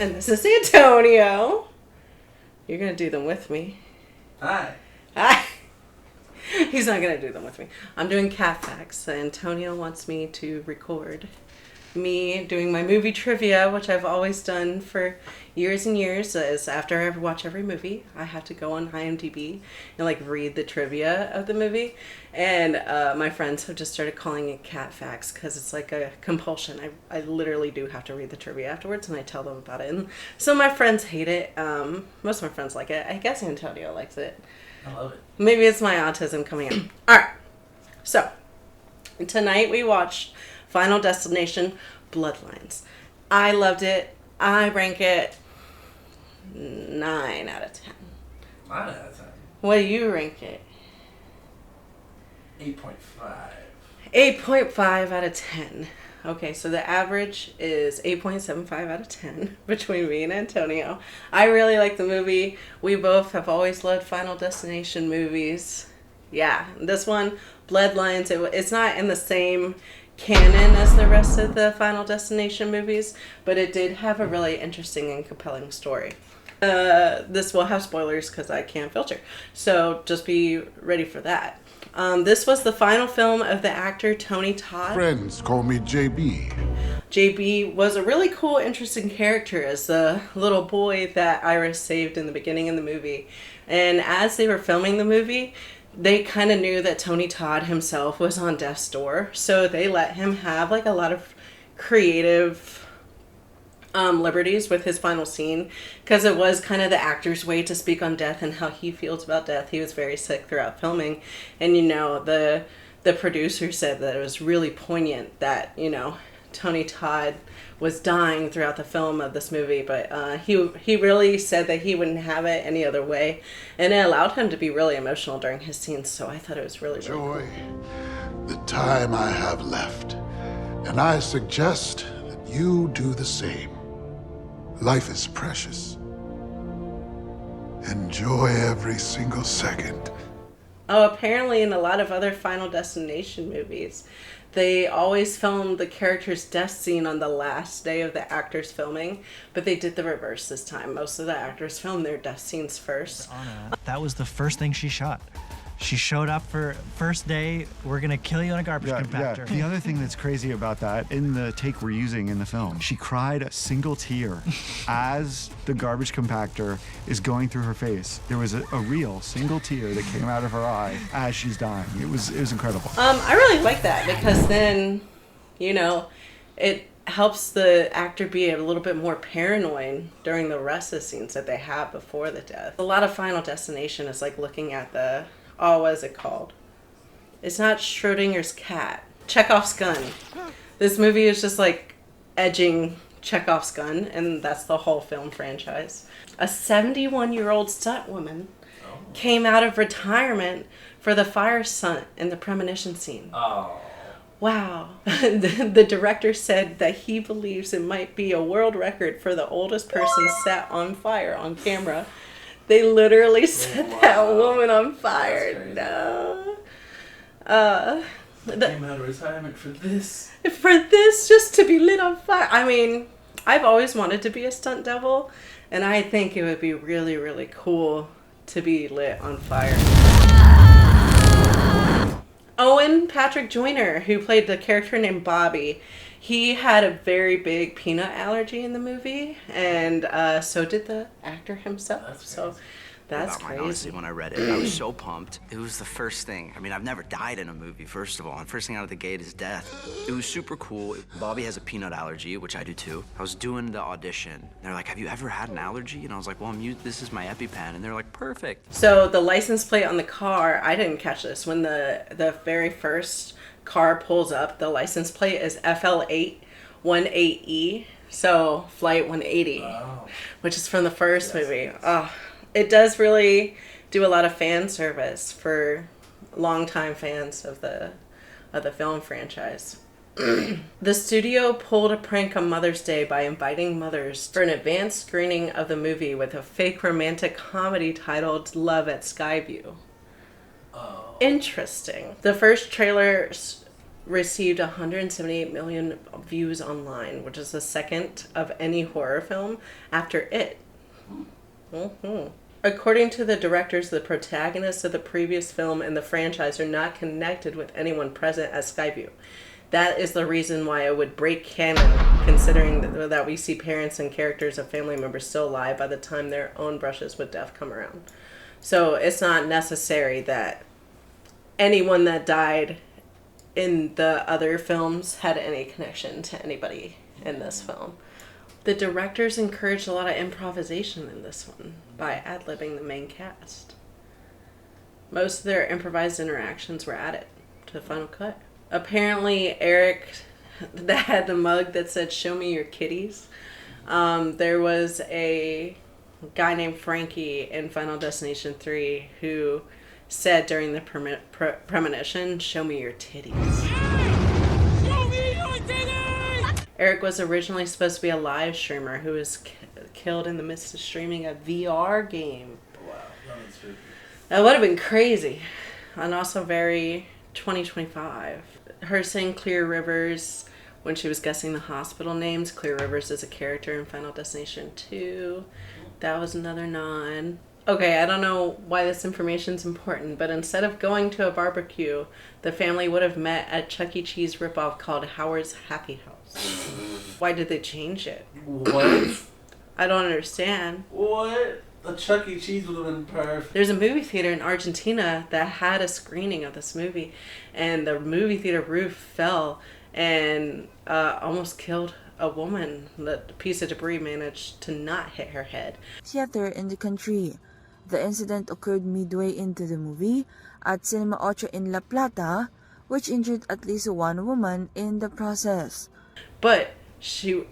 And this is Antonio. You're going to do them with me. Hi. Hi. He's not going to do them with me. I'm doing cat facts. Antonio wants me to record me doing my movie trivia, which I've always done for years and years. Is after I watch every movie, I have to go on IMDB and like read the trivia of the movie. And my friends have just started calling it cat facts because it's like a compulsion. I literally do have to read the trivia afterwards, and I tell them about it. And some of my friends hate it. Most of my friends like it. I guess Antonio likes it. I love it. Maybe it's my autism coming in. All right. So tonight we watched Final Destination Bloodlines. I loved it. I rank it 9 out of 10. 9 out of 10. What do you rank it? 8.5. 8.5 out of 10. Okay, so the average is 8.75 out of 10 between me and Antonio. I really like the movie. We both have always loved Final Destination movies. Yeah, this one, Bloodlines, it's not in the same canon as the rest of the Final Destination movies, but it did have a really interesting and compelling story. This will have spoilers because I can't filter, so just be ready for that. This was the final film of the actor Tony Todd. Friends call me JB. JB was a really cool, interesting character as the little boy that Iris saved in the beginning of the movie. And as they were filming the movie, they kind of knew that Tony Todd himself was on death's door, so they let him have like a lot of creative liberties with his final scene, because it was kind of the actor's way to speak on death and how he feels about death. He was very sick throughout filming, and the producer said that it was really poignant that Tony Todd was dying throughout the film of this movie, but he really said that he wouldn't have it any other way, and it allowed him to be really emotional during his scenes. So I thought it was really Enjoy cool. the time I have left, and I suggest that you do the same. Life is precious. Enjoy every single second. Oh, apparently in a lot of other Final Destination movies, they always filmed the character's death scene on the last day of the actor's filming, but they did the reverse this time. Most of the actors filmed their death scenes first. Anna, that was the first thing she shot. She showed up for first day, we're gonna kill you in a garbage compactor. The other thing that's crazy about that, in the take we're using in the film, she cried a single tear as the garbage compactor is going through her face. There was a real single tear that came out of her eye as she's dying. It was incredible. I really like that because then, it helps the actor be a little bit more paranoid during the rest of the scenes that they have before the death. A lot of Final Destination is like looking at what is it called? It's not Schrodinger's cat. Chekhov's gun. This movie is just like edging Chekhov's gun, and that's the whole film franchise. A 71-year-old stunt woman came out of retirement for the fire stunt in the premonition scene. Oh. Wow. The director said that he believes it might be a world record for the oldest person set on fire on camera. They literally set that woman on fire. No. Came out of retirement for this. For this, just to be lit on fire. I mean, I've always wanted to be a stunt double, and I think it would be really, really cool to be lit on fire. Owen Patrick Joyner, who played the character named Bobby, he had a very big peanut allergy in the movie, and so did the actor himself. That's crazy. Honestly, when I read it, I was so pumped. It was the first thing. I mean, I've never died in a movie, first of all. And first thing out of the gate is death. It was super cool. Bobby has a peanut allergy, which I do too. I was doing the audition. They're like, have you ever had an allergy? And I was like, well, this is my EpiPen. And they're like, perfect. So the license plate on the car, I didn't catch this. When the very first car pulls up, the license plate is FL818E. So Flight 180, which is from the first movie. Oh. It does really do a lot of fan service for longtime fans of the film franchise. The studio pulled a prank on Mother's Day by inviting mothers for an advanced screening of the movie with a fake romantic comedy titled Love at Skyview. Oh. Interesting. The first trailers received 178 million views online, which is the second of any horror film after It. Mm-hmm. According to the directors, the protagonists of the previous film and the franchise are not connected with anyone present at Skyview. That is the reason why it would break canon, considering that we see parents and characters of family members still alive by the time their own brushes with death come around. So it's not necessary that anyone that died in the other films had any connection to anybody in this film. The directors encouraged a lot of improvisation in this one by ad-libbing the main cast. Most of their improvised interactions were added to the final cut. Apparently, Eric that had the mug that said, "Show me your kitties." There was a guy named Frankie in Final Destination 3 who said during the premonition, "Show me your titties." Show me your titties! Eric was originally supposed to be a live streamer who was killed in the midst of streaming a VR game. Wow, that's spooky. That would have been crazy. And also very 2025. Her saying Clear Rivers when she was guessing the hospital names. Clear Rivers is a character in Final Destination 2. That was another nod. Okay, I don't know why this information's important, but instead of going to a barbecue, the family would have met at Chuck E. Cheese ripoff called Howard's Happy House. Why did they change it? What? I don't understand. What? The Chuck E. Cheese would have been perfect. There's a movie theater in Argentina that had a screening of this movie, and the movie theater roof fell and almost killed a woman. The piece of debris managed to not hit her head. Theater in the country. The incident occurred midway into the movie at Cinema Ocho in La Plata, which injured at least one woman in the process. But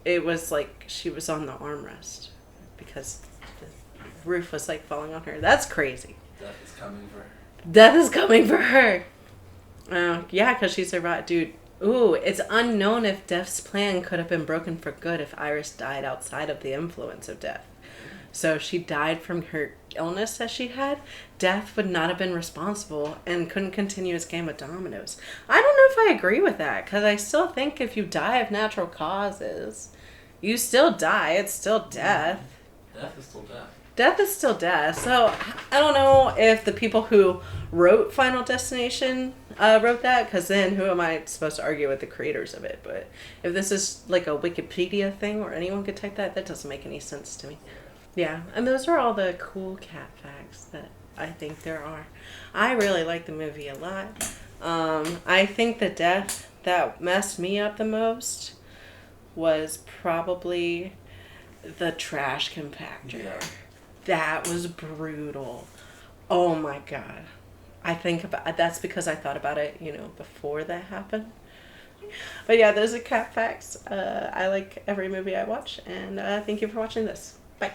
it was like she was on the armrest because the roof was like falling on her. That's crazy. Death is coming for her. Death is coming for her. Yeah, because she survived. Dude, ooh, it's unknown if Death's plan could have been broken for good if Iris died outside of the influence of Death. So if she died from her illness that she had, Death would not have been responsible and couldn't continue his game of dominoes. I don't know if I agree with that, because I still think if you die of natural causes, you still die. It's still death. Death is still death. Death is still death. So I don't know if the people who wrote Final Destination wrote that, because then who am I supposed to argue with the creators of it? But if this is like a Wikipedia thing where anyone could type that, that doesn't make any sense to me. Yeah, and those are all the cool cat facts that I think there are. I really like the movie a lot. I think the death that messed me up the most was probably the trash compactor. Yeah. That was brutal. Oh my God. That's because I thought about it, before that happened. But yeah, those are cat facts. I like every movie I watch, and thank you for watching this. Bye.